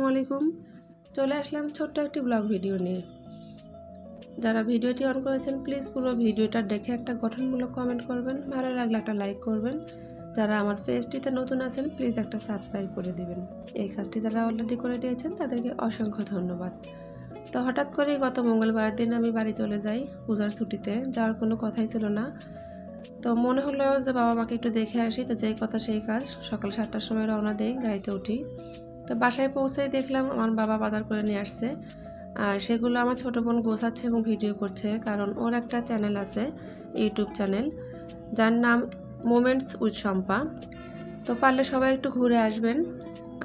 আসসালামু আলাইকুম। চলে আসলাম ছোট্ট একটি ব্লগ ভিডিও নিয়ে। যারা ভিডিওটি অন করেছেন প্লিজ পুরো ভিডিওটা দেখে একটা গঠনমূলক কমেন্ট করবেন, ভালো লাগলে একটা লাইক করবেন। যারা আমার পেজটিতে নতুন আছেন প্লিজ একটা সাবস্ক্রাইব করে দিবেন। এই কাজটি যারা অলরেডি করে দিয়েছেন তাদেরকে অসংখ্য ধন্যবাদ। তো হঠাৎ করেই গত মঙ্গলবারের দিন আমি বাড়ি চলে যাই পূজার ছুটিতে, যাওয়ার কোনো কথাই ছিল না। তো মনে হলো যে বাবা মাকে একটু দেখে আসি, তো যেই কথা সেই কাজ। সকাল 7টার সময় রওনা দেই, গাড়িতে উঠি। তো বাসায় পৌঁছেই দেখলাম আমার বাবা বাজার করে নিয়ে আসছে, আর সেগুলো আমার ছোটো বোন গোছাচ্ছে এবং ভিডিও করছে, কারণ ওর একটা চ্যানেল আছে, ইউটিউব চ্যানেল, যার নাম মোমেন্টস উইথ শম্পা। তো পারলে সবাই একটু ঘুরে আসবেন,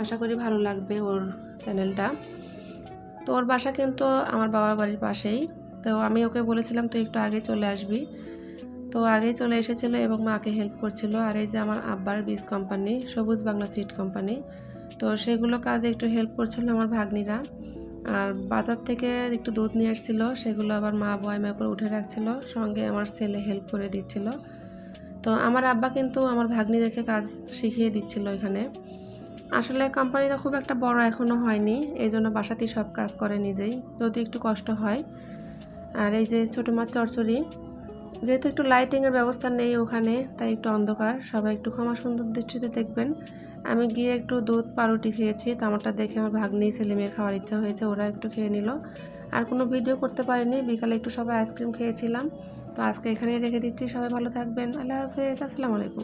আশা করি ভালো লাগবে ওর চ্যানেলটা। তো ওর বাসা কিন্তু আমার বাবার বাড়ির পাশেই। তো আমি ওকে বলেছিলাম তুই একটু আগে চলে আসবি, তো আগেই চলে এসেছিলো এবং মাকে হেল্প করছিল। আর এই যে আমার আব্বার বীজ কোম্পানি, সবুজ বাংলা সিড কোম্পানি, তো সেগুলো কাজে একটু হেল্প করছিল আমার ভাগ্নিরা। আর বাজার থেকে একটু দুধ নিয়ে আসছিলো, সেগুলো আবার মা বয়মা করে উঠে রাখছিল, সঙ্গে আমার ছেলে হেল্প করে দিচ্ছিল। তো আমার আব্বা কিন্তু আমার ভাগ্নিদেরকে কাজ শিখিয়ে দিচ্ছিল এখানে। আসলে কোম্পানিটা খুব একটা বড় এখনও হয়নি, এই জন্য বাসাতেই সব কাজ করে নিজেই, যদি একটু কষ্ট হয়। আর এই যে ছোটো মাছ চচ্চড়ি, যেহেতু একটু লাইটিংয়ের ব্যবস্থা নেই ওখানে, তাই একটু অন্ধকার, সবাই একটু ক্ষমা সুন্দর দৃষ্টিতে দেখবেন। আমি গিয়ে একটু দুধ পাউরুটি খেয়েছি, তো আমারটা দেখে আমার ভাগ্নি ছেলে মেয়ের খাওয়ার ইচ্ছা হয়েছে, ওরা একটু খেয়ে নিল। আর কোনো ভিডিও করতে পারিনি, বিকালে একটু সবাই আইসক্রিম খেয়েছিলাম। তো আজকে এখানেই রেখে দিচ্ছি, সবাই ভালো থাকবেন, আল্লাহ হাফেজ, আসসালামু আলাইকুম।